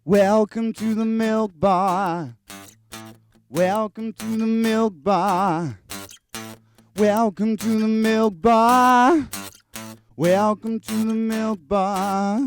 Welcome to the milk bar. Welcome to the milk bar. Welcome to the milk bar. Welcome to the milk bar.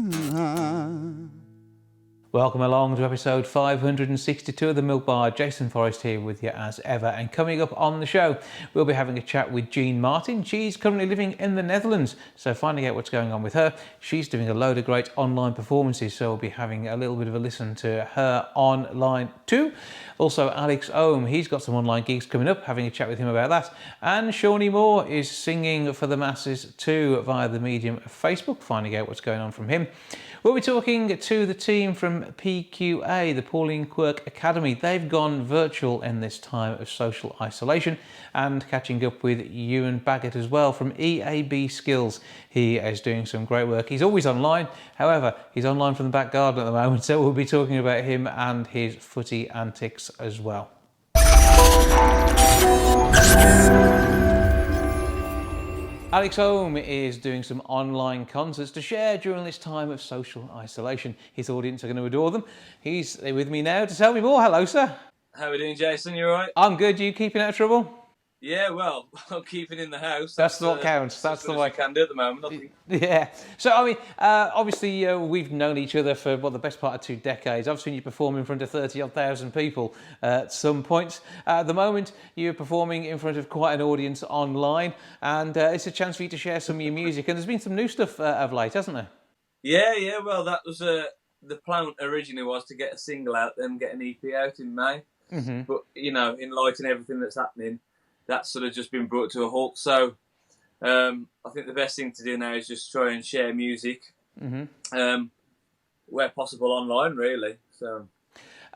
Welcome along to episode 562 of The Milk Bar. Jason Forrest here with you as ever. And coming up on the show, we'll be having a chat with Jean Martin. She's currently living in the Netherlands, so finding out what's going on with her. She's doing a load of great online performances, so we'll be having a little bit of a listen to her online too. Also, Alex Ohm, he's got some online gigs coming up, having a chat with him about that. And Shawnee Moore is singing for the masses too via the medium of Facebook, finding out what's going on from him. We'll be talking to the team from PQA, the Pauline Quirk Academy. They've gone virtual in this time of social isolation, and catching up with Ewan Baggett as well from EAB Skills. He is doing some great work. He's always online, however, he's online from the back garden at the moment, so we'll be talking about him and his footy antics as well. Alex Ohm is doing some online concerts to share during this time of social isolation. His audience are going to adore them. He's with me now to tell me more. Hello, sir. How are we doing, Jason? You all right? I'm good. You keeping out of trouble? Yeah, well, I'm keeping in the house. That's what counts. That's the way I can do at the moment. I think. Yeah. So, I mean, obviously, we've known each other for, the best part of 2 decades. I've seen you perform in front of 30,000 people at some points. At the moment, you're performing in front of quite an audience online, and it's a chance for you to share some of your music. And there's been some new stuff of late, hasn't there? Yeah. Well, that was the plan originally was to get a single out, then get an EP out in May. Mm-hmm. But, in light of everything that's happening, that's sort of just been brought to a halt. So I think the best thing to do now is just try and share music where possible online, really. So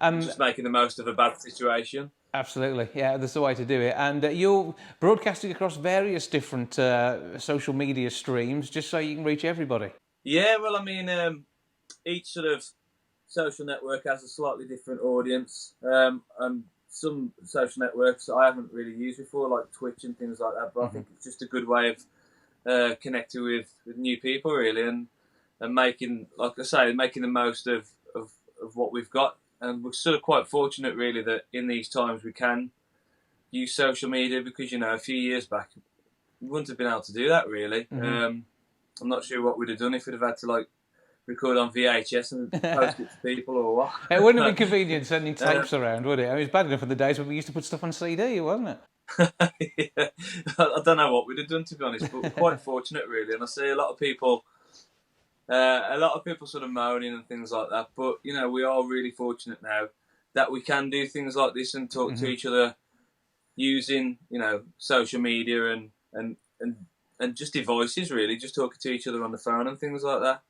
just making the most of a bad situation. Absolutely, yeah, that's the way to do it. And you're broadcasting across various different social media streams just so you can reach everybody. Yeah, well, I mean, each sort of social network has a slightly different audience. And some social networks I haven't really used before, like Twitch and things like that, but I think it's just a good way of connecting with new people, really, and making, like I say, making the most of what we've got. And we're sort of quite fortunate, really, that in these times we can use social media, because, a few years back we wouldn't have been able to do that, really. I'm not sure what we'd have done if we'd have had to, record on VHS and post it to people or what. It wouldn't have been convenient sending tapes around, would it? I mean, it was bad enough in the days when we used to put stuff on CD, wasn't it? Yeah. I don't know what we'd have done, to be honest, but we're quite fortunate, really. And I see a lot of people sort of moaning and things like that. But, we are really fortunate now that we can do things like this and talk to each other using, social media and just devices, really, just talking to each other on the phone and things like that.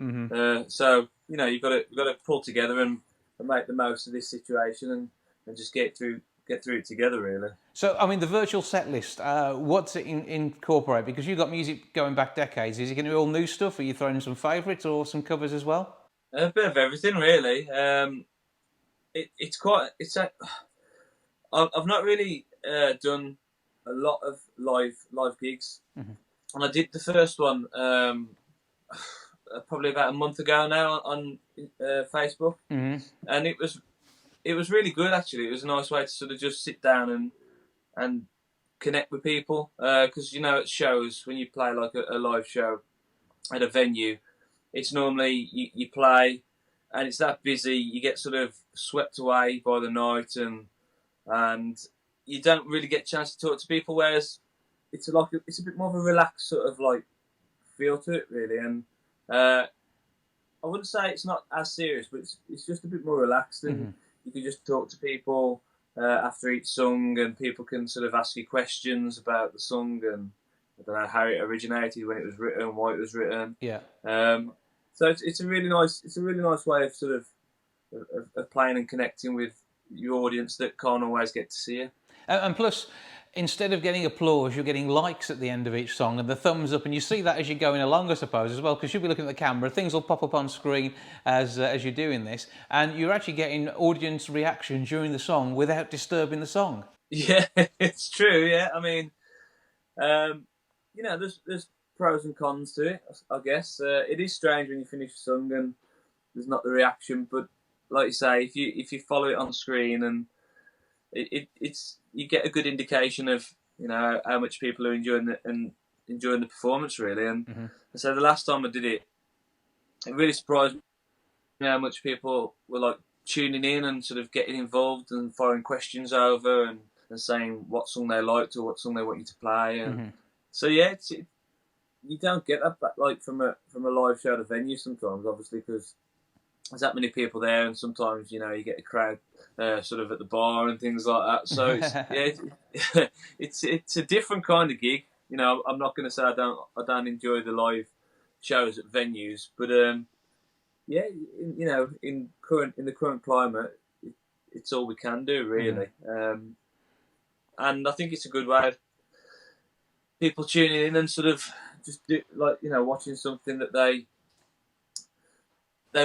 So, you've got to pull together and make the most of this situation and just get through it together, really. So, I mean, the virtual set list, what's it incorporate? Because you've got music going back decades. Is it going to be all new stuff? Are you throwing some favourites or some covers as well? A bit of everything, really. I've not really done a lot of live gigs. And I did the first one probably about a month ago now on Facebook, and it was really good, actually. It was a nice way to sort of just sit down and connect with people, because at shows, when you play like a live show at a venue, it's normally you play and it's that busy, you get sort of swept away by the night and you don't really get a chance to talk to people, whereas it's a bit more of a relaxed sort of feel to it, really, and I wouldn't say it's not as serious, but it's just a bit more relaxed, and you can just talk to people after each song, and people can sort of ask you questions about the song and I don't know how it originated, when it was written, why it was written. Yeah. So it's a really nice way of sort of playing and connecting with your audience that can't always get to see you. And plus, instead of getting applause, you're getting likes at the end of each song and the thumbs up, and you see that as you're going along, I suppose, as well, because you'll be looking at the camera, things will pop up on screen as you're doing this, and you're actually getting audience reaction during the song without disturbing the song. Yeah, it's true. Yeah, I mean, there's pros and cons to it, I guess. It is strange when you finish a song and there's not the reaction, but like you say, if you follow it on screen, and it's you get a good indication of how much people are enjoying the performance really. And so the last time I did it, it really surprised me how much people were like tuning in and sort of getting involved and firing questions over and saying what song they liked or what song they want you to play. And so yeah, you don't get that like from a live show at a venue sometimes, obviously, because there's that many people there, and sometimes you get a crowd sort of at the bar and things like that. So it's a different kind of gig. I'm not going to say I don't enjoy the live shows at venues, but yeah, in the current climate, it's all we can do really. And I think it's a good way of people tuning in and sort of just watching something that they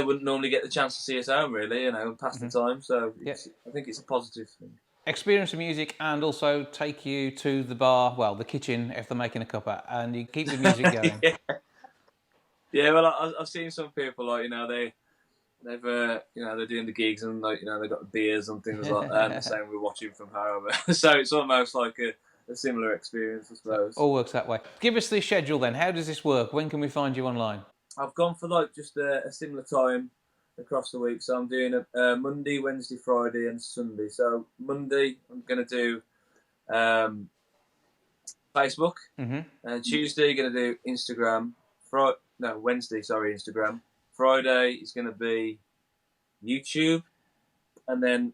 wouldn't normally get the chance to see at home, really, and pass the time. So I think it's a positive thing. Experience the music and also take you to the bar, well, the kitchen if they're making a cuppa, and you keep the music going. Yeah, well, I've seen some people they've they're doing the gigs and they've got the beers and things like that, and saying we're watching from home. So it's almost like a similar experience, I suppose. All works that way. Give us the schedule then. How does this work? When can we find you online? I've gone for just a similar time across the week. So I'm doing a Monday, Wednesday, Friday, and Sunday. So Monday I'm going to do Facebook. And Tuesday going to do Instagram. Wednesday, Instagram. Friday is going to be YouTube, and then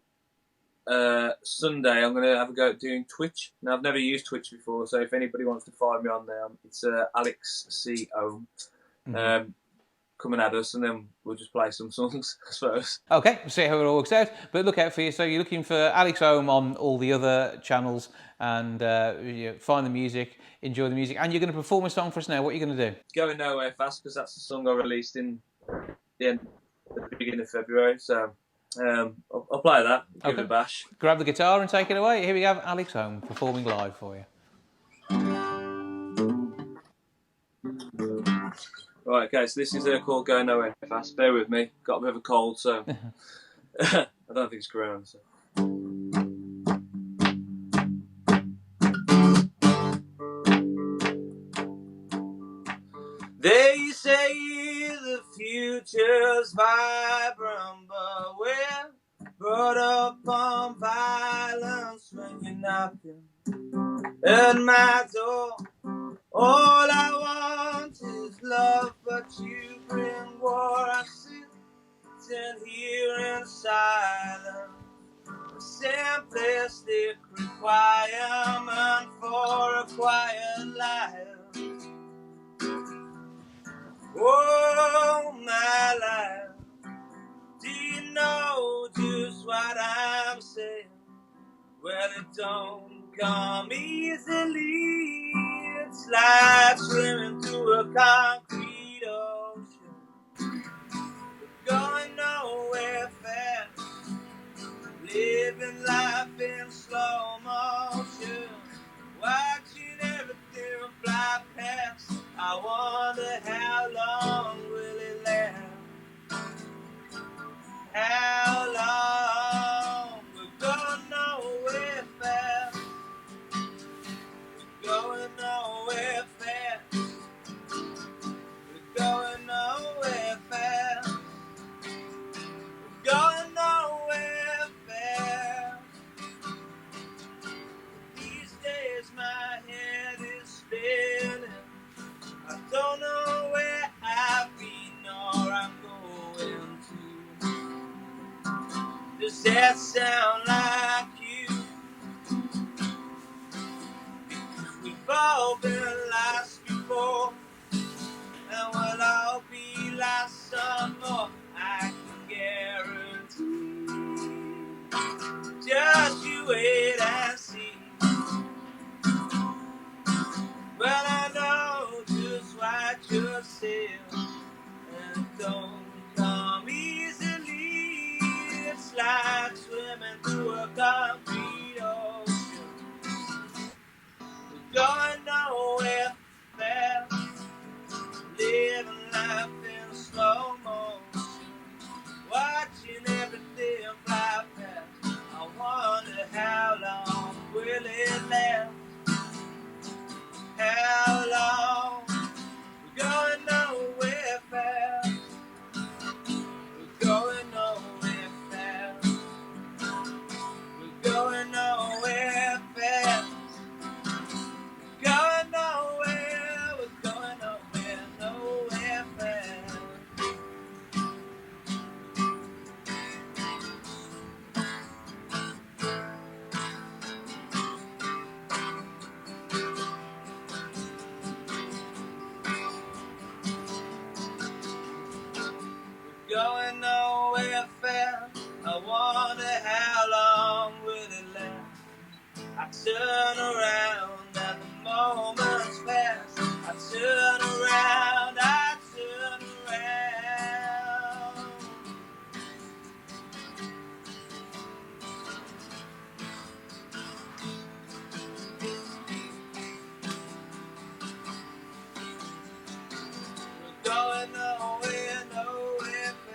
Sunday I'm going to have a go at doing Twitch. Now I've never used Twitch before, so if anybody wants to find me on there, it's Alex C. Ohm. Coming at us, and then we'll just play some songs, I suppose. Okay, we'll see how it all works out. But look out for you. So you're looking for Alex Ohm on all the other channels, and find the music, enjoy the music, and you're going to perform a song for us now. What are you going to do? Going Nowhere Fast, because that's the song I released in the beginning of February. So I'll play that. Give it a bash. Grab the guitar and take it away. Here we have Alex Ohm performing live for you. Right, okay, so this is called Going Nowhere Fast. Bear with me, got a bit of a cold, so I don't think it's corona. So. They say the future's vibrant, but we're brought up on violence when you're knocking at my door. All I want is love, but you bring war. I sit here in silence, a simplistic requirement for a quiet life. Oh, my life, do you know just what I'm saying? Well, it don't come easily. It's like swimming through a concrete ocean. We're going nowhere fast, living life in slow motion, watching everything fly past. I wonder how long will it last? How long? We're going nowhere fast. We're going nowhere fast. We're going nowhere fast. We're going nowhere fast. These days my head is spinning. I don't know where I've been or I'm going to. Does that sound like you? Because we've all been lost before, and we'll all be lost some more, I can guarantee. Just you wait and see. Well, I know just what you're saying, and it don't come easily. It's like swimming through a concrete ocean. We're going nowhere fast, living life in slow motion, watching everything going nowhere fast. I wonder how long will it last. I turn around and the moments pass. I turn around, I turn around. We're going nowhere, nowhere fast.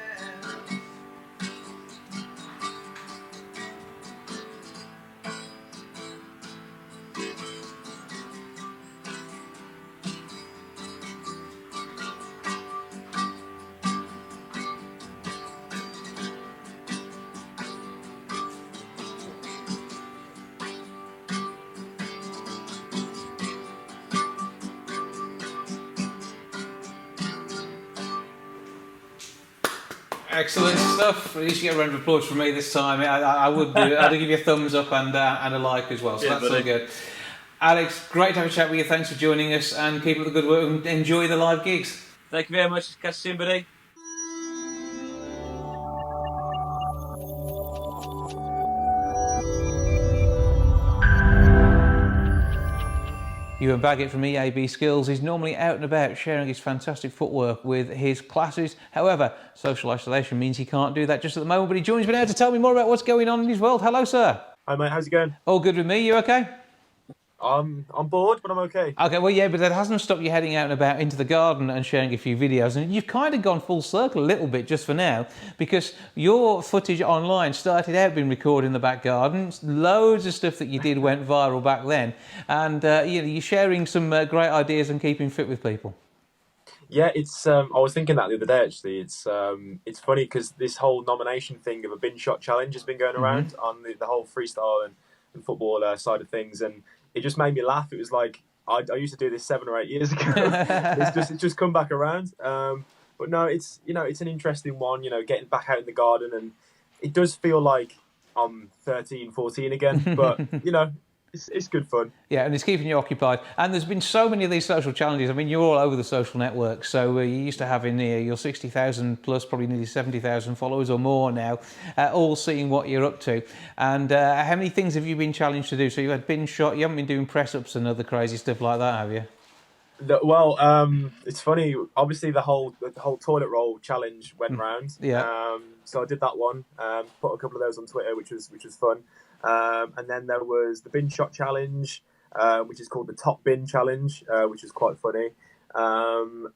Excellent stuff. At least you get a round of applause from me this time. I would do. I'd give you a thumbs up and a like as well. So that's all good. Alex, great to have a chat with you. Thanks for joining us, and keep up the good work and enjoy the live gigs. Thank you very much. Catch you soon, buddy. Ewan Baggett from EAB Skills is normally out and about sharing his fantastic footwork with his classes. However, social isolation means he can't do that just at the moment, but he joins me now to tell me more about what's going on in his world. Hello, sir. Hi, mate. How's it going? All good with me. You okay? I'm bored, but I'm okay. Okay, well, yeah, but that hasn't stopped you heading out and about into the garden and sharing a few videos. And you've kind of gone full circle a little bit just for now, because your footage online started out being recorded in the back garden. Loads of stuff that you did went viral back then. And you're sharing some great ideas and keeping fit with people. Yeah, it's. I was thinking that the other day, actually. It's funny because this whole nomination thing of a bin shot challenge has been going around on the whole freestyle and football side of things, and it just made me laugh. It was like I used to do this 7 or 8 years ago. it's just come back around. But no, it's an interesting one. Getting back out in the garden, and it does feel like I'm 13, 14 again. But it's good fun. Yeah, and it's keeping you occupied. And there's been so many of these social challenges. I mean, you're all over the social networks. So you used to have in here your 60,000 plus, probably nearly 70,000 followers or more now, all seeing what you're up to. And how many things have you been challenged to do? So you had bin shot. You haven't been doing press-ups and other crazy stuff like that, have you? Well, it's funny. Obviously, the whole toilet roll challenge went round. Yeah. So I did that one. Put a couple of those on Twitter, which was fun. And then there was the bin shot challenge, which is called the top bin challenge, which is quite funny.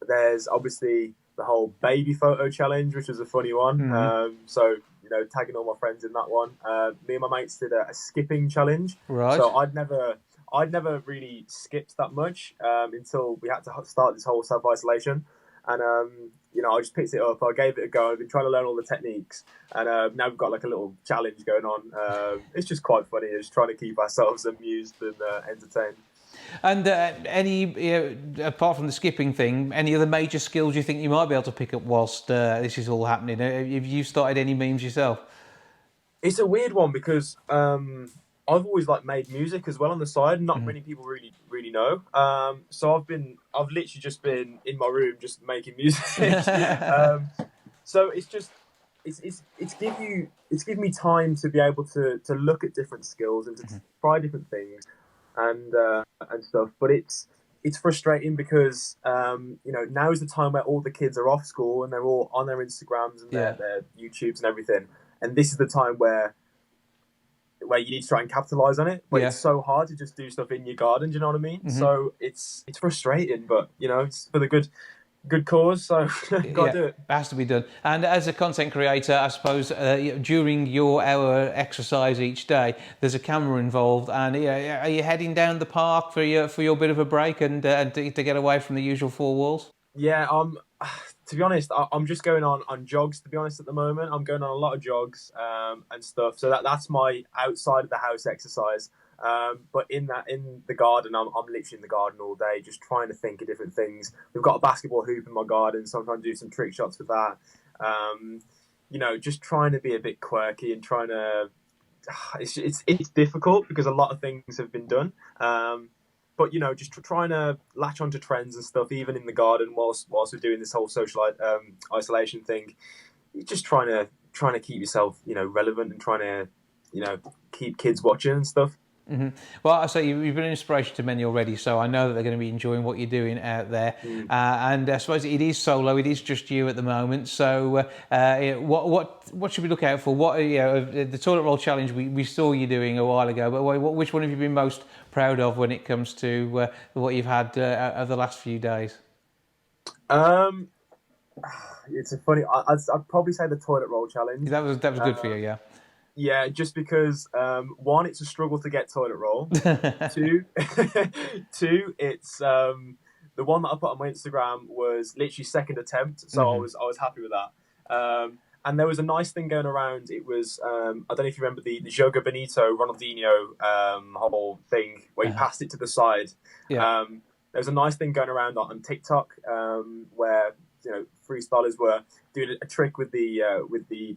There's obviously the whole baby photo challenge, which was a funny one. So tagging all my friends in that one. Me and my mates did a skipping challenge. Right. So I'd never really skipped that much until we had to start this whole self-isolation. And, I just picked it up. I gave it a go. I've been trying to learn all the techniques. And now we've got like a little challenge going on. It's just quite funny. Just trying to keep ourselves amused and entertained. And apart from the skipping thing, any other major skills you think you might be able to pick up whilst this is all happening? Have you started any memes yourself? It's a weird one because I've always made music as well on the side. Not many people really know. So I've literally just been in my room just making music. So it's given me time to be able to look at different skills and to try different things and stuff. But it's frustrating because now is the time where all the kids are off school and they're all on their Instagrams and their YouTubes and everything. And this is the time where you need to try and capitalize on it, but it's so hard to just do stuff in your garden. Do you know what I mean? So it's frustrating, but it's for the good cause. So got to do it. It has to be done. And as a content creator, I suppose during your hour exercise each day, there's a camera involved. And are you heading down the park for your bit of a break and to get away from the usual four walls? Yeah, to be honest, I'm just going on jogs, to be honest, at the moment. I'm going on a lot of jogs and stuff. So that's my outside of the house exercise. But in the garden, I'm literally in the garden all day, just trying to think of different things. We've got a basketball hoop in my garden, so I'm trying to do some trick shots with that. Just trying to be a bit quirky and trying to... It's difficult because a lot of things have been done. But just trying to latch onto trends and stuff, even in the garden, whilst we're doing this whole social isolation thing. you're just trying to keep yourself, relevant, and trying to, keep kids watching and stuff. Mm-hmm. Well, I say you've been an inspiration to many already, so I know that they're going to be enjoying what you're doing out there. And I suppose it is solo; it is just you at the moment. So, what should we look out for? What the toilet roll challenge we saw you doing a while ago, but which one have you been most proud of when it comes to what you've had over the last few days? It's a funny. I'd probably say the toilet roll challenge. That was good for you, yeah. Yeah, just because one, it's a struggle to get toilet roll. Two, it's the one that I put on my Instagram was literally second attempt, so I was happy with that. And there was a nice thing going around. It was I don't know if you remember the Joga Bonito Ronaldinho whole thing where he passed it to the side. Yeah. There was a nice thing going around on TikTok where freestylers were doing a trick with the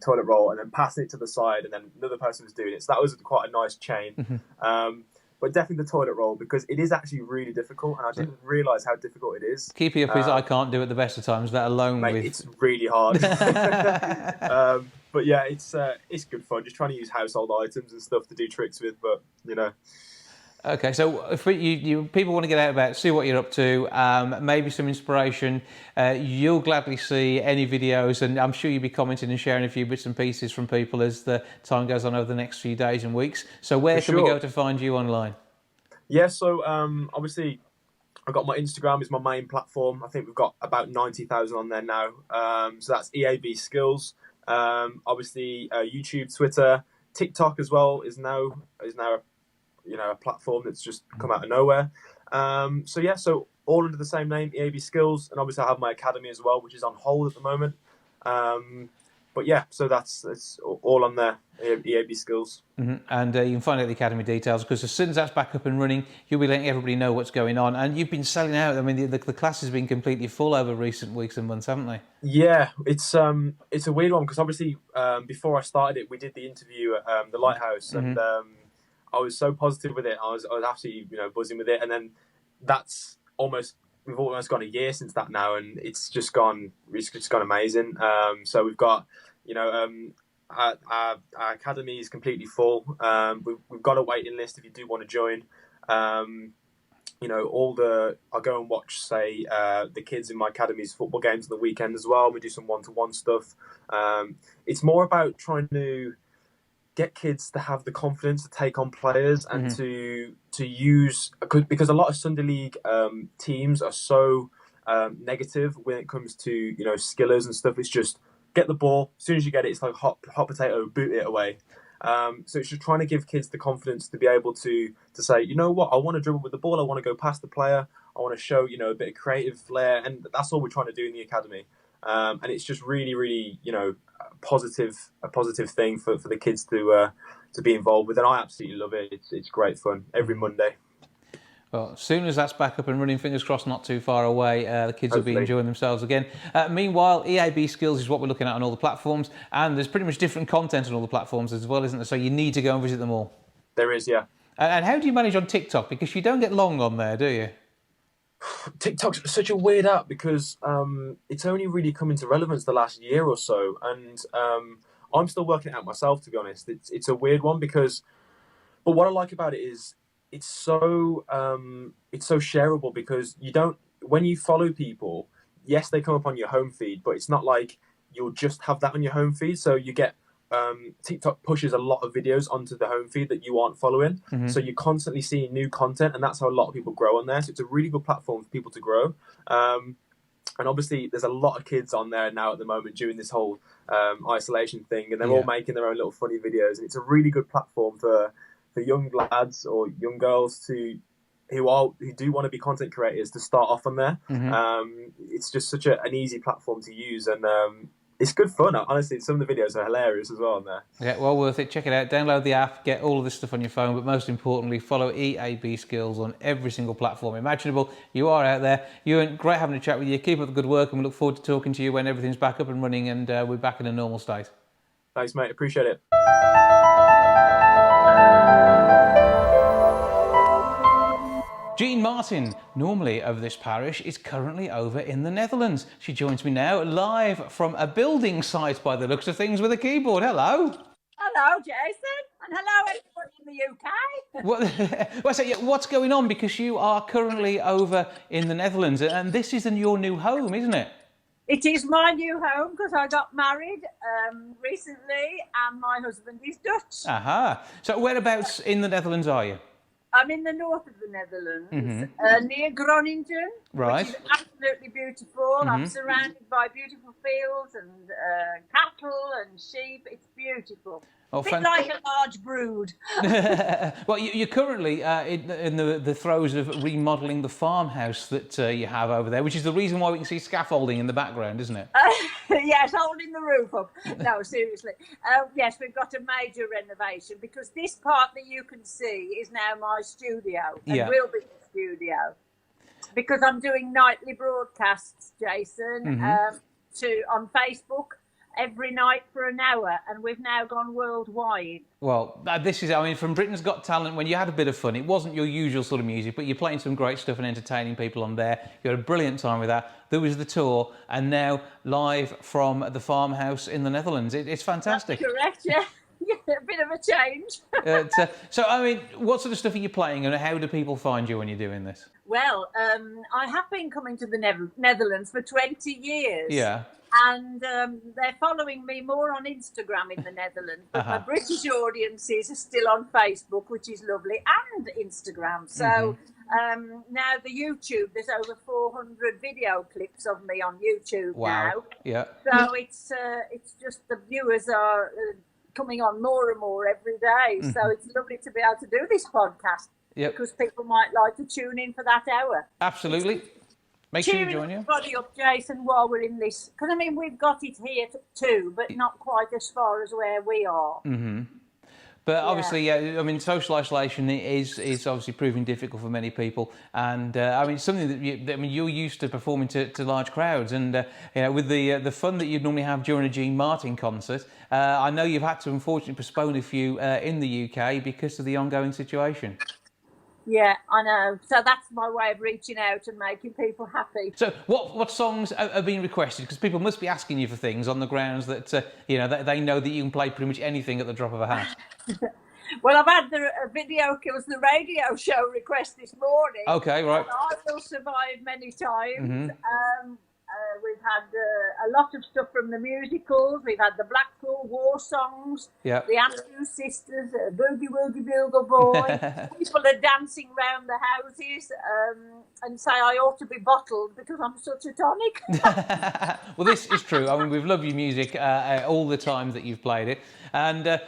toilet roll and then passing it to the side, and then another person was doing it. So that was quite a nice chain. But definitely the toilet roll, because it is actually really difficult, and I didn't realise how difficult it is. Keeping up is I can't do at the best of times, let alone mate, with... It's really hard. But yeah, it's good fun, just trying to use household items and stuff to do tricks with, but Okay, so if people want to get out about, see what you're up to, maybe some inspiration, you'll gladly see any videos, and I'm sure you'll be commenting and sharing a few bits and pieces from people as the time goes on over the next few days and weeks. So where can we go to find you online? Yeah, so obviously I've got my Instagram is my main platform. I think we've got about 90,000 on there now. So that's EAB Skills. Obviously YouTube, Twitter, TikTok as well is now a platform that's just come out of nowhere. So all under the same name, EAB Skills, and obviously I have my academy as well, which is on hold at the moment. But yeah, so that's all on there, EAB Skills. And you can find out the academy details, because as soon as that's back up and running, you'll be letting everybody know what's going on. And you've been selling out. I mean, the class has been completely full over recent weeks and months, haven't they? Yeah, it's a weird one, because obviously before I started it, we did the interview at the Lighthouse, and I was so positive with it. I was absolutely buzzing with it, and then we've almost gone a year since that now, and it's just gone amazing. So we've got our academy is completely full. We've got a waiting list if you do want to join. I'll go and watch the kids in my academy's football games on the weekend as well. We do some one-to-one stuff. It's more about trying to get kids to have the confidence to take on players and to use, because a lot of Sunday League teams are so negative when it comes to skillers and stuff. It's just get the ball, as soon as you get it, it's like hot potato, boot it away. So it's just trying to give kids the confidence to be able to say, you know what, I want to dribble with the ball, I want to go past the player, I want to show a bit of creative flair, and that's all we're trying to do in the academy. And it's just really, really, a positive thing for the kids to be involved with, and I absolutely love it. It's great fun every Monday. Well, as soon as that's back up and running, fingers crossed, not too far away, the kids will be enjoying themselves again. Meanwhile, EAB Skills is what we're looking at on all the platforms, and there's pretty much different content on all the platforms as well, isn't there? So you need to go and visit them all. There is, yeah. And how do you manage on TikTok? Because you don't get long on there, do you? TikTok's such a weird app, because it's only really come into relevance the last year or so, and I'm still working it out myself, to be honest. It's a weird one, but what I like about it is it's so shareable, because when you follow people, yes, they come up on your home feed, but it's not like you'll just have that on your home feed. So you get TikTok pushes a lot of videos onto the home feed that you aren't following. So you're constantly seeing new content, and that's how a lot of people grow on there. So it's a really good platform for people to grow. And obviously there's a lot of kids on there now at the moment during this whole isolation thing, and they're all making their own little funny videos, and it's a really good platform for young lads or young girls who do want to be content creators to start off on there. It's just such an easy platform to use, and it's good fun. Honestly, some of the videos are hilarious as well on there. Yeah, well worth it. Check it out. Download the app, get all of this stuff on your phone, but most importantly, follow EAB Skills on every single platform imaginable. You are out there. Ewan, great having a chat with you. Keep up the good work, and we look forward to talking to you when everything's back up and running and we're back in a normal state. Thanks, mate. Appreciate it. Gene Martin, normally of this parish, is currently over in the Netherlands. She joins me now live from a building site by the looks of things with a keyboard. Hello. Hello, Jason, and hello everybody in the UK. What's going on? Because you are currently over in the Netherlands, and this is your new home, isn't it? It is my new home because I got married recently, and my husband is Dutch. Aha. So whereabouts in the Netherlands are you? I'm in the north of the Netherlands, near Groningen, Right. which is absolutely beautiful. I'm surrounded by beautiful fields and cattle and sheep. It's beautiful. Oh, Bit like a large brood. Well, you're currently in the throes of remodelling the farmhouse that you have over there, which is the reason why we can see scaffolding in the background, isn't it? Yes, holding the roof up. No, seriously. Yes, we've got a major renovation because this part that you can see is now my studio and will be the studio. Because I'm doing nightly broadcasts, Jason, on Facebook every night for an hour, and we've now gone worldwide. Well, this is, I mean, from Britain's Got Talent, when you had a bit of fun, it wasn't your usual sort of music, but you're playing some great stuff and entertaining people on there. You had a brilliant time with that. There was the tour, and now live from the farmhouse in the Netherlands. It's fantastic. That's correct, yeah. Yeah, a bit of a change. So, I mean, what sort of stuff are you playing, and how do people find you when you're doing this? Well, I have been coming to the Netherlands for 20 years. Yeah. And they're following me more on Instagram in the Netherlands, but my British audiences are still on Facebook, which is lovely, and Instagram. So now the YouTube, there's over 400 video clips of me on YouTube now. Yeah. So it's just the viewers are coming on more and more every day. So it's lovely to be able to do this podcast because people might like to tune in for that hour. Absolutely. Make sure you join you. Everybody up, Jason, while we're in this. Because, I mean, we've got it here too, but not quite as far as where we are. But obviously, I mean, social isolation is obviously proving difficult for many people. And, I mean, something that you're used to performing to large crowds. And, you know, with the fun that you'd normally have during a Gene Martin concert, I know you've had to, unfortunately, postpone a few in the UK because of the ongoing situation. Yeah, I know. So that's my way of reaching out and making people happy. So what songs are being requested? Because people must be asking you for things on the grounds that, you know, they know that you can play pretty much anything at the drop of a hat. Well, I've had the Video Kills the Radio show request this morning. Okay, right. I Will Survive many times. We've had a lot of stuff from the musicals. We've had the Blackpool War songs, the Andrews Sisters, Boogie Woogie Bugle Boy. People are dancing round the houses and say I ought to be bottled because I'm such a tonic. Well, this is true. I mean, we've loved your music all the time that you've played it. And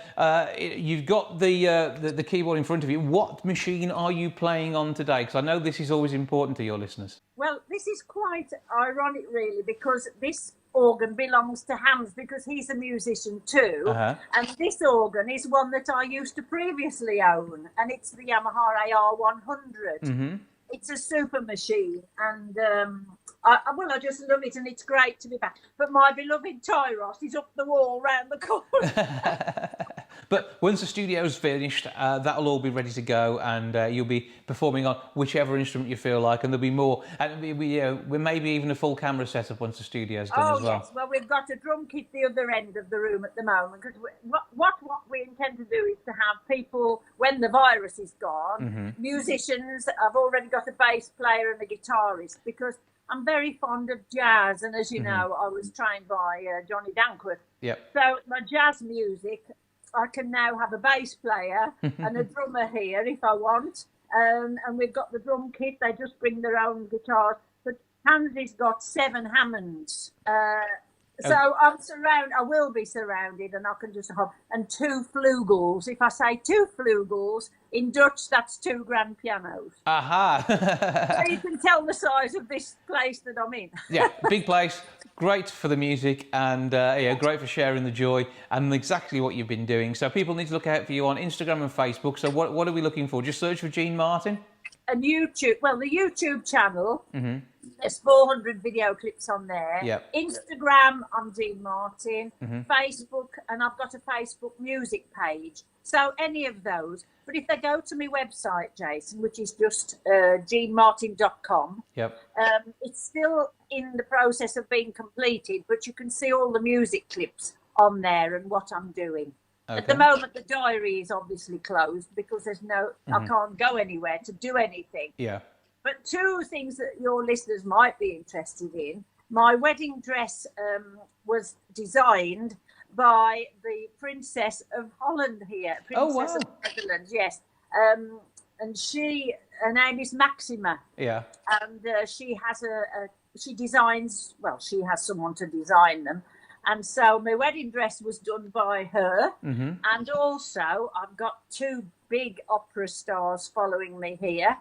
you've got the keyboard in front of you. What machine are you playing on today? Because I know this is always important to your listeners. Well, this is quite ironic, really, because this organ belongs to Hans because he's a musician too. And this organ is one that I used to previously own, and it's the Yamaha AR100. It's a super machine, and I just love it, and it's great to be back. But my beloved Tyros is up the wall round the corner. But once the studio's finished, that'll all be ready to go, and you'll be performing on whichever instrument you feel like, and there'll be more. And we maybe even a full camera setup once the studio's done as well. Yes. Well, we've got a drum kit the other end of the room at the moment, because what we intend to do is to have people, when the virus is gone, musicians. I've already got a bass player and a guitarist, because I'm very fond of jazz, and as you know, I was trained by Johnny Dankworth. So my jazz music, I can now have a bass player and a drummer here if I want. And we've got the drum kit. They just bring their own guitars. But Hansy's got 7 Hammonds. So I will be surrounded, and I can just have, and 2 flugels. If I say 2 flugels, in Dutch, that's 2 grand pianos. So you can tell the size of this place that I'm in. Yeah, big place, great for the music, and great for sharing the joy, and exactly what you've been doing. So people need to look out for you on Instagram and Facebook. So what are we looking for? Just search for Gene Martin? And YouTube, well, the YouTube channel There's 400 video clips on there. Yep. Instagram, I'm Jean Martin. Facebook, and I've got a Facebook music page. So any of those. But if they go to my website, Jason, which is just jeanmartin.com, Yep. it's still in the process of being completed, but you can see all the music clips on there and what I'm doing. Okay. At the moment, the diary is obviously closed because there's I can't go anywhere to do anything. Yeah. But two things that your listeners might be interested in. My wedding dress was designed by the Princess of Holland here. Princess of Netherlands, yes. And her name is Maxima. Yeah. And she has she designs, well, she has someone to design them. And so my wedding dress was done by her. And also I've got two big opera stars following me here.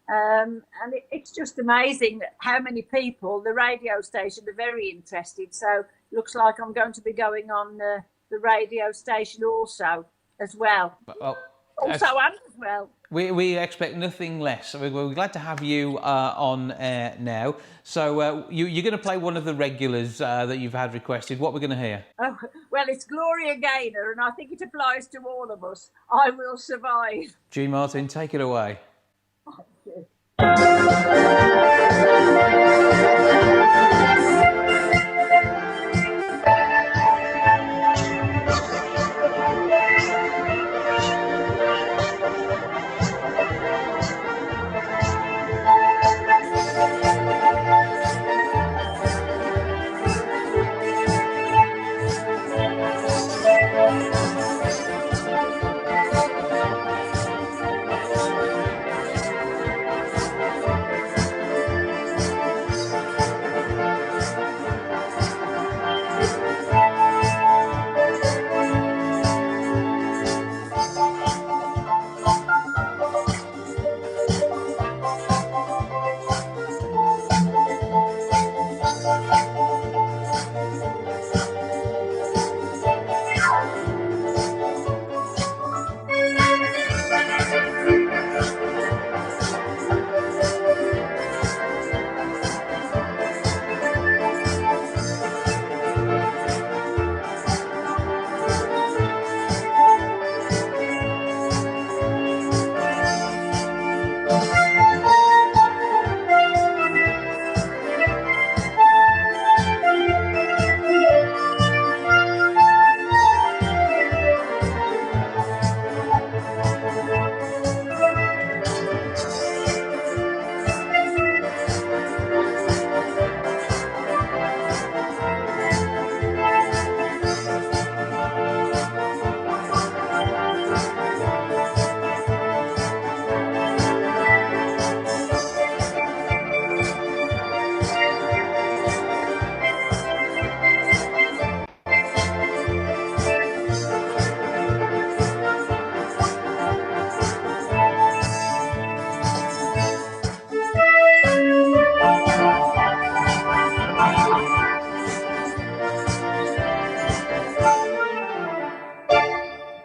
And it's just amazing how many people, the radio station, are very interested. So looks like I'm going to be going on the radio station also as well. We expect nothing less. We're glad to have you on air now. So you're going to play one of the regulars that you've had requested. What we're going to hear? Oh, well, it's Gloria Gaynor, and I think it applies to all of us. I Will Survive. Jean Martin, take it away.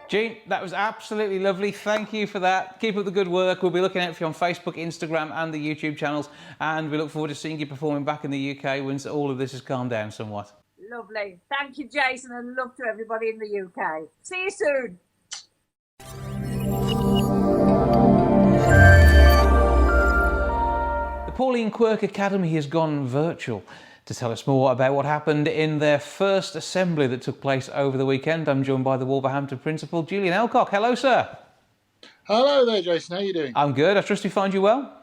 Jean, that was absolutely lovely. Thank you for that. Keep up the good work. We'll be looking out for you on Facebook, Instagram and the YouTube channels. And we look forward to seeing you performing back in the UK once all of this has calmed down somewhat. Lovely. Thank you, Jason, and love to everybody in the UK. See you soon. The Pauline Quirk Academy has gone virtual. To tell us more about what happened in their first assembly that took place over the weekend, I'm joined by the Wolverhampton principal, Julian Elcock. Hello, sir. Hello there, Jason. How are you doing? I'm good. I trust you find you well?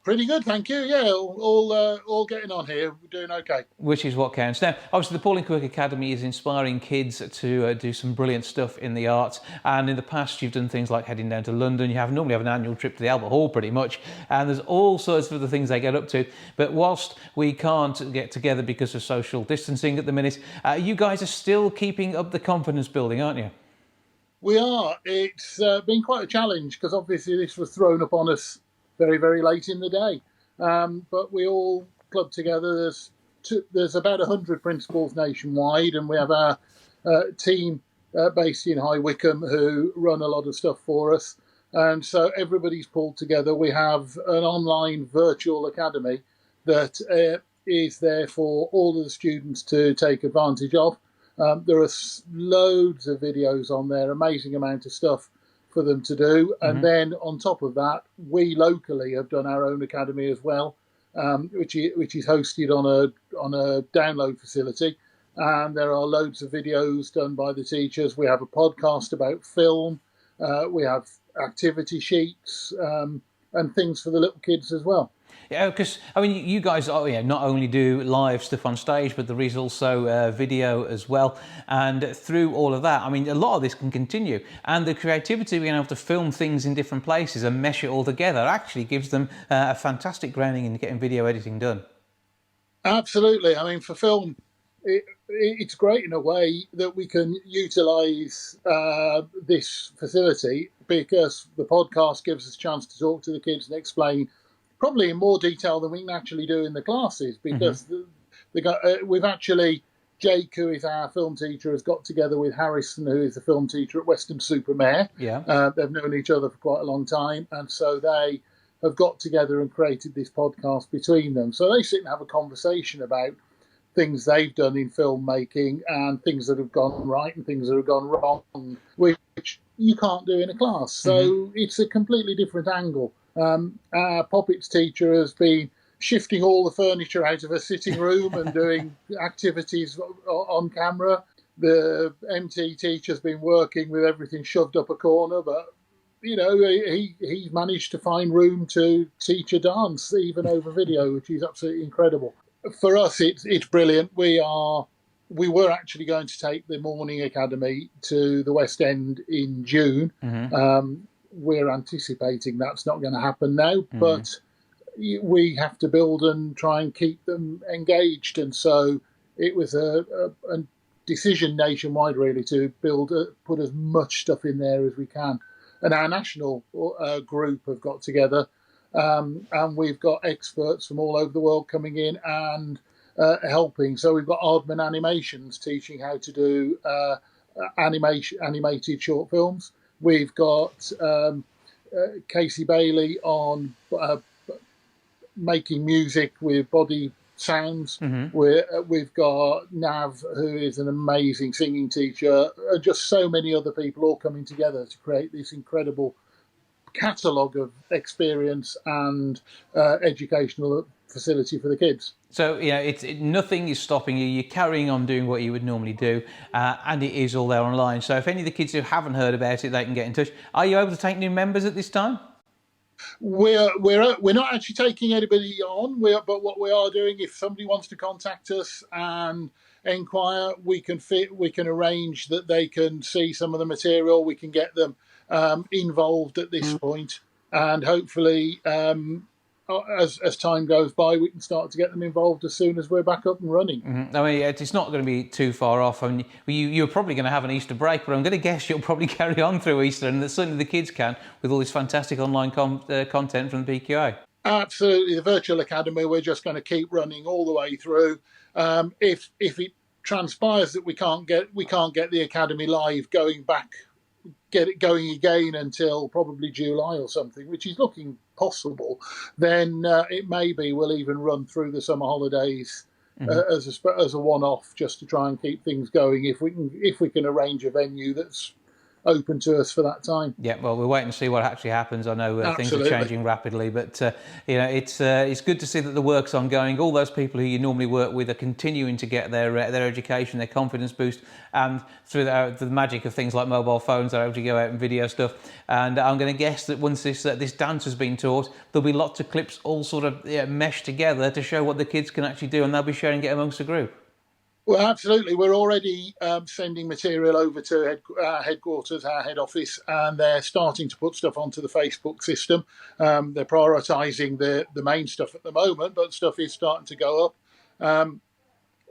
Pretty good, thank you. Yeah, all getting on here. We're doing okay. Which is what counts. Now, obviously, the Pauline Quirk Academy is inspiring kids to do some brilliant stuff in the arts. And in the past, you've done things like heading down to London. You normally have an annual trip to the Albert Hall, pretty much. And there's all sorts of other things they get up to. But whilst we can't get together because of social distancing at the minute, you guys are still keeping up the confidence building, aren't you? We are. It's been quite a challenge because obviously this was thrown upon us very, very late in the day. But we all clubbed together. There's about 100 principals nationwide, and we have our team based in High Wycombe who run a lot of stuff for us. And so everybody's pulled together. We have an online virtual academy that is there for all of the students to take advantage of. There are loads of videos on there, amazing amount of stuff for them to do. And then on top of that, we locally have done our own academy as well, which is hosted on a download facility. And there are loads of videos done by the teachers. We have a podcast about film. We have activity sheets and things for the little kids as well. Yeah, because I mean, you guys not only do live stuff on stage, but there is also video as well. And through all of that, I mean, a lot of this can continue. And the creativity of being able to film things in different places and mesh it all together actually gives them a fantastic grounding in getting video editing done. Absolutely. I mean, for film, it's great in a way that we can utilise this facility, because the podcast gives us a chance to talk to the kids and explain probably in more detail than we can actually do in the classes, because we've actually, Jake, who is our film teacher, has got together with Harrison, who is the film teacher at Weston-super-Mare. Yeah. They've known each other for quite a long time, and so they have got together and created this podcast between them. So they sit and have a conversation about things they've done in filmmaking and things that have gone right and things that have gone wrong, which you can't do in a class. So it's a completely different angle. Our puppets teacher has been shifting all the furniture out of a sitting room and doing activities on camera. The MT teacher's been working with everything shoved up a corner, but you know, he's managed to find room to teach a dance even over video, which is absolutely incredible. For us, it's brilliant. We were actually going to take the morning academy to the West End in June. We're anticipating that's not going to happen now, but we have to build and try and keep them engaged. And so it was a decision nationwide, really, to put as much stuff in there as we can. And our national group have got together, and we've got experts from all over the world coming in and helping. So we've got Aardman Animations teaching how to do animated short films. We've got Casey Bailey on making music with body sounds. We've got Nav, who is an amazing singing teacher, and just so many other people all coming together to create this incredible catalogue of experience and educational facility for the kids. So, nothing is stopping you. You're carrying on doing what you would normally do, and it is all there online. So if any of the kids who haven't heard about it, they can get in touch. Are you able to take new members at this time? We're not actually taking anybody on, but what we are doing, if somebody wants to contact us and inquire, we can arrange that they can see some of the material. We can get them involved at this point, and hopefully as time goes by, we can start to get them involved as soon as we're back up and running. I mean, it's not going to be too far off. I mean, you're probably going to have an Easter break, but I'm going to guess you'll probably carry on through Easter, and that certainly the kids can, with all this fantastic online content from the PQA. Absolutely. The virtual academy, we're just going to keep running all the way through. If it transpires that we can't get the academy live get it going again until probably July or something, which is looking possible, then it may be we'll even run through the summer holidays as a one-off, just to try and keep things going if we can arrange a venue that's open to us for that time. Yeah, well, we're waiting to see what actually happens. I know things are changing rapidly, but it's good to see that the work's ongoing. All those people who you normally work with are continuing to get their education, their confidence boost, and through the magic of things like mobile phones, they're able to go out and video stuff. And I'm going to guess that once this dance has been taught, there'll be lots of clips all sort of meshed together to show what the kids can actually do, and they'll be sharing it amongst the group. Well, absolutely. We're already sending material over to our headquarters, our head office, and they're starting to put stuff onto the Facebook system. They're prioritising the main stuff at the moment, but stuff is starting to go up.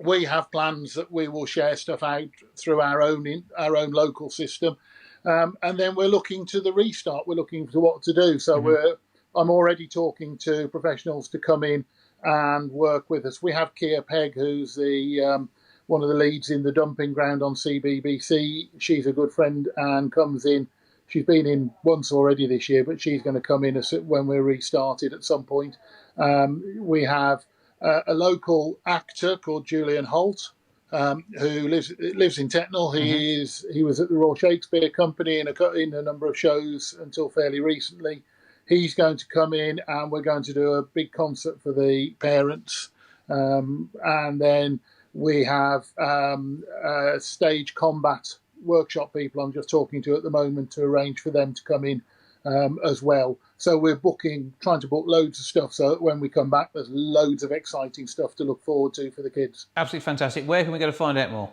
We have plans that we will share stuff out through our own local system, and then we're looking to the restart. We're looking to what to do. So I'm already talking to professionals to come in and work with us. We have Kia Pegg, who's the one of the leads in the dumping ground on CBBC. She's a good friend and comes in She's been in once already this year, but she's going to come in when we're restarted at some point. We have a local actor called Julian Holt, who lives in Tetnall. He was at the Royal Shakespeare Company in a number of shows until fairly recently. He's going to come in, and we're going to do a big concert for the parents. And then we have stage combat workshop people I'm just talking to at the moment to arrange for them to come in as well. So we're trying to book loads of stuff so that when we come back, there's loads of exciting stuff to look forward to for the kids. Absolutely fantastic. Where can we go to find out more?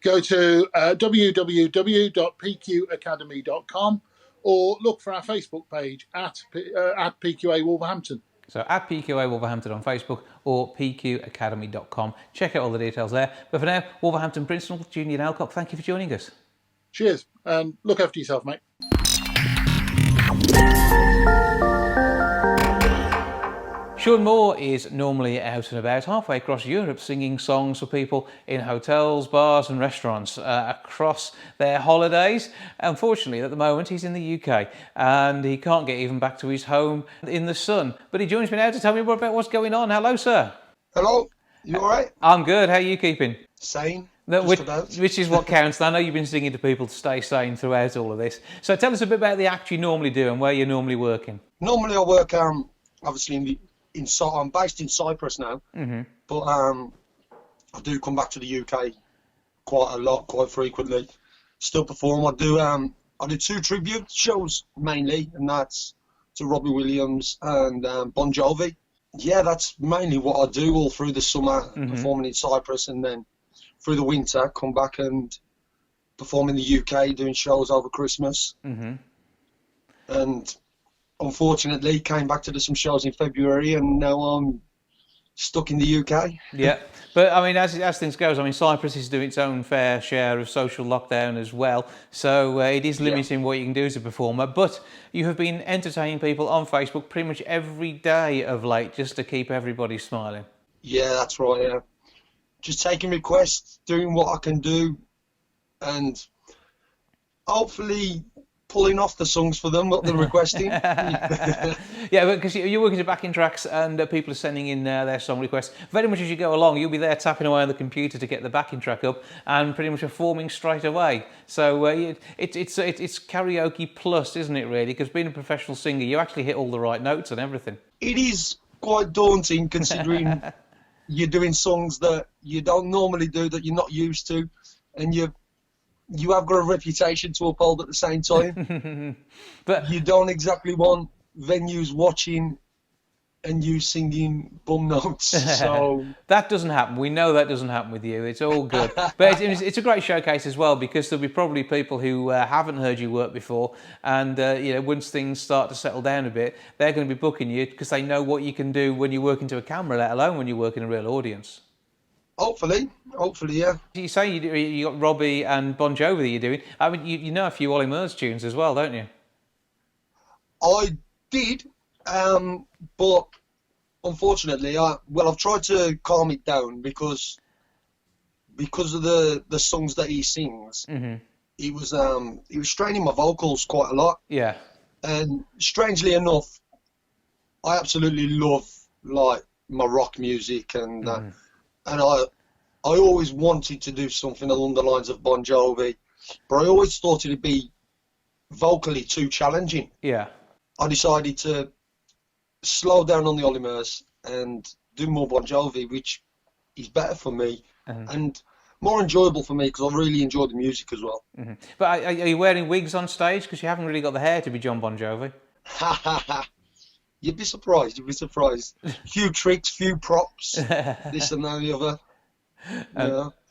Go to www.pqacademy.com or look for our Facebook page at PQA Wolverhampton. So at PQA Wolverhampton on Facebook or pqacademy.com. Check out all the details there. But for now, Wolverhampton Principal Julian Alcock, thank you for joining us. Cheers, and look after yourself, mate. Sean Moore is normally out and about halfway across Europe singing songs for people in hotels, bars and restaurants across their holidays. Unfortunately, at the moment, he's in the UK and he can't get even back to his home in the sun. But he joins me now to tell me more about what's going on. Hello, sir. Hello. You all right? I'm good. How are you keeping? Sane. Which is what counts. I know you've been singing to people to stay sane throughout all of this. So tell us a bit about the act you normally do and where you're normally working. Normally I work obviously I'm based in Cyprus now, but I do come back to the UK quite a lot, quite frequently. Still perform. I do 2 tribute shows mainly, and that's to Robbie Williams and Bon Jovi. Yeah, that's mainly what I do all through the summer, performing in Cyprus, and then through the winter come back and perform in the UK, doing shows over Christmas. And unfortunately came back to do some shows in February, and now I'm stuck in the UK. Yeah, but I mean, as things goes, I mean, Cyprus is doing its own fair share of social lockdown as well, so it is limiting what you can do as a performer. But you have been entertaining people on Facebook pretty much every day of late, just to keep everybody smiling. Yeah, that's right. Yeah, just taking requests, doing what I can do, and hopefully pulling off the songs for them, what they're requesting. Yeah, because you're working to backing tracks and people are sending in their song requests. Very much as you go along, you'll be there tapping away on the computer to get the backing track up and pretty much performing straight away. So it's karaoke plus, isn't it, really? Because being a professional singer, you actually hit all the right notes and everything. It is quite daunting considering you're doing songs that you don't normally do, that you're not used to, and you have got a reputation to uphold at the same time. But you don't exactly want venues watching and you singing bum notes. So that doesn't happen. We know that doesn't happen with you. It's all good. But it's a great showcase as well, because there'll be probably people who haven't heard you work before, and once things start to settle down a bit, they're going to be booking you because they know what you can do when you work into a camera, let alone when you work in a real audience. Hopefully, yeah. You say you got Robbie and Bon Jovi that you're doing. I mean, you know a few Ollie Murs tunes as well, don't you? I did, but unfortunately, I've tried to calm it down because of the songs that he sings. He was straining my vocals quite a lot. Yeah. And strangely enough, I absolutely love like my rock music and. And I always wanted to do something along the lines of Bon Jovi, but I always thought it'd be vocally too challenging. Yeah. I decided to slow down on the Ollie Murs and do more Bon Jovi, which is better for me and more enjoyable for me because I really enjoy the music as well. But are you wearing wigs on stage? Because you haven't really got the hair to be John Bon Jovi. You'd be surprised. Few tricks, few props, this and that, the other.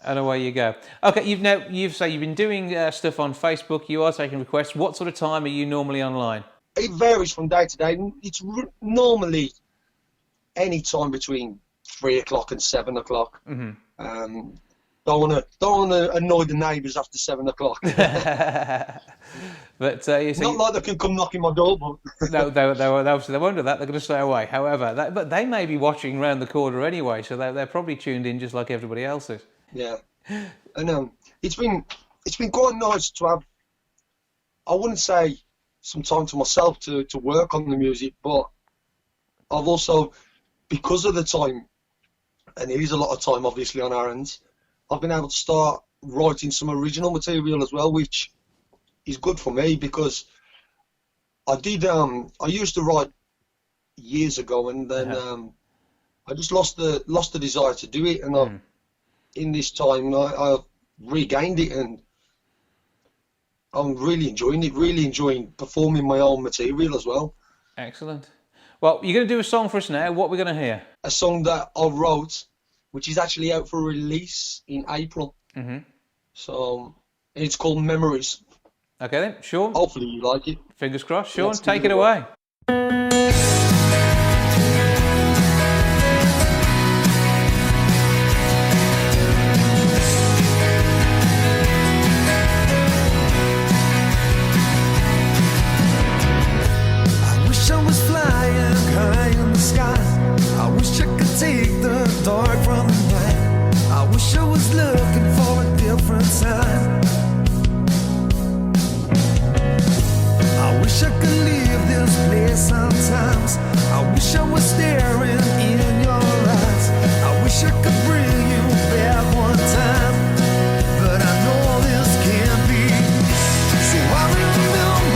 And away you go. Okay, you've been doing stuff on Facebook. You are taking requests. What sort of time are you normally online? It varies from day to day. It's normally any time between 3 o'clock and 7 o'clock. Don't want to annoy the neighbours after 7 o'clock. But not like they can come knocking my door, but no, they won't do that. They're going to stay away. However, but they may be watching round the corner anyway, so they're probably tuned in just like everybody else is. Yeah, I know. It's been quite nice to have. I wouldn't say some time to myself to work on the music, but I've also, because of the time, and it is a lot of time obviously on our ends, I've been able to start writing some original material as well, which is good for me, because I used to write years ago, and then I just lost the desire to do it, and in this time I've regained it, and I'm really enjoying it, really enjoying performing my own material as well. Excellent. Well, you're going to do a song for us now. What are we going to hear? A song that I wrote, which is actually out for release in April. So it's called Memories. Okay then, Sean. Hopefully you like it. Fingers crossed. Sean, Let's take give it it away. I wish I was flying high in the sky. I wish I could take the dark from the night. I wish I was looking for a different sign. I wish I could leave this place sometimes. I wish I was staring in your eyes. I wish I could bring you back one time, but I know this can't be. So I remember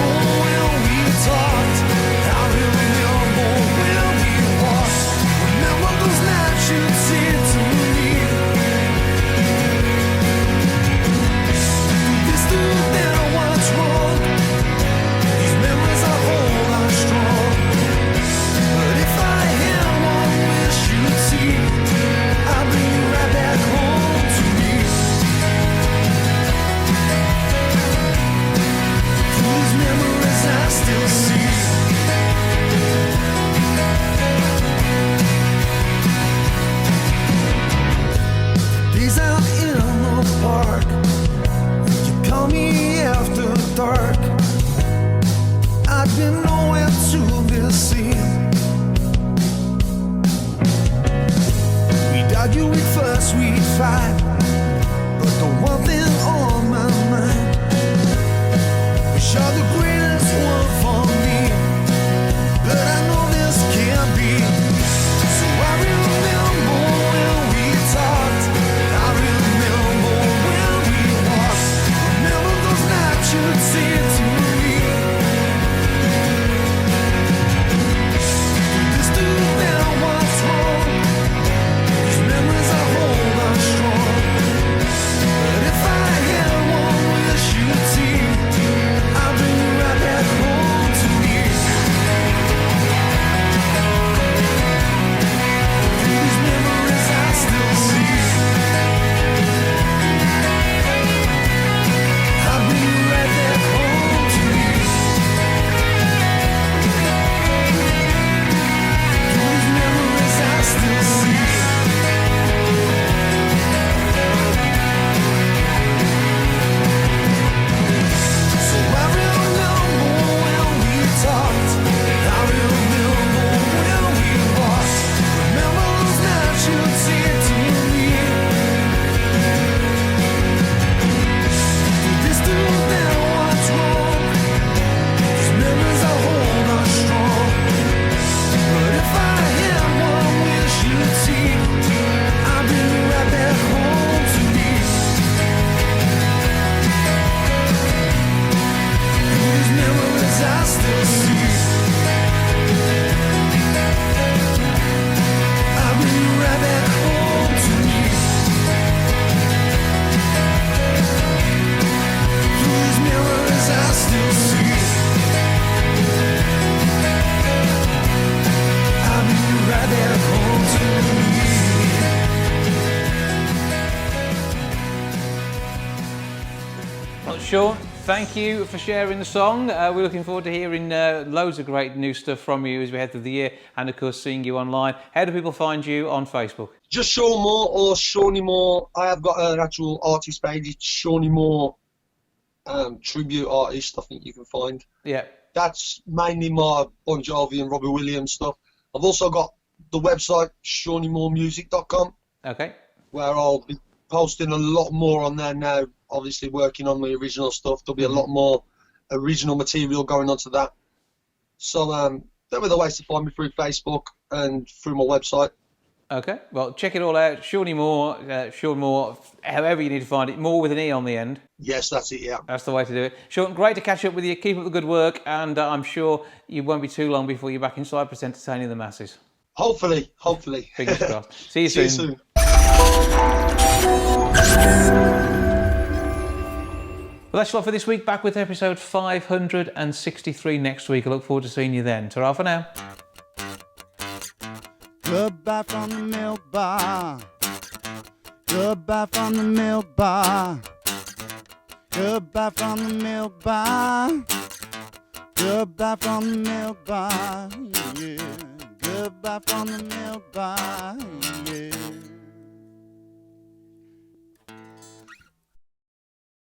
when we talked. I remember when we walked. Remember those nights you'd say to me, this dude that what's wrong. These memories I hold are strong. But if I had one wish you'd see, I'd bring you right back home to me. Through these memories I still see. Days out in the park, you call me after dark. I'd been nowhere to be seen. We'd argue, we'd fuss, we'd fight, but the one thing on my mind was you're the greatest one for me. But I know this can't be. So I remember when we talked. I remember when we walked. Remember those nights you'd say to me, this dude that what's wrong. These memories I hold are strong. But if I had one wish you'd see, I'll bring you right back home to me. Through these memories I still see, I'll bring you right back home to me. Through these memories I still see. So I remember when we talked. I remember when we walked. Remember those nights you'd say to me, this dude that what's wrong. These memories I hold are strong. But if I had one wish you'd see, I'll bring you right back home to me. These memories I still see. I'll bring you right back home to me. These memories I still see. I'll bring you right back home to me. Well, Sean, thank you for sharing the song. We're looking forward to hearing loads of great new stuff from you as we head through the year, and of course seeing you online. How do people find you on Facebook? Just Sean Moore or Shawnee Moore. I have got an actual artist page. It's Shawnee Moore tribute artist, I think you can find. Yeah. That's mainly my Bon Jovi and Robbie Williams stuff. I've also got the website ShawneeMooreMusic.com, Okay. where I'll be posting a lot more on there now. Obviously working on my original stuff. There'll be a lot more original material going onto that. So that were the ways to find me through Facebook and through my website. Okay, well, check it all out. Shawnee Moore, however you need to find it. Moore with an E on the end. Yes, that's it, yeah. That's the way to do it. Sean, great to catch up with you. Keep up the good work, and I'm sure you won't be too long before you're back in Cyprus entertaining the masses. Hopefully. Fingers crossed. See you See soon. you soon. Well, that's a lot for this week. Back with episode 563 next week. I look forward to seeing you then. Ta-ra for now. Goodbye from the milk bar. Goodbye from the milk bar. Goodbye from the milk bar. Goodbye from the milk bar. Yeah. Goodbye from the milk bar. Yeah.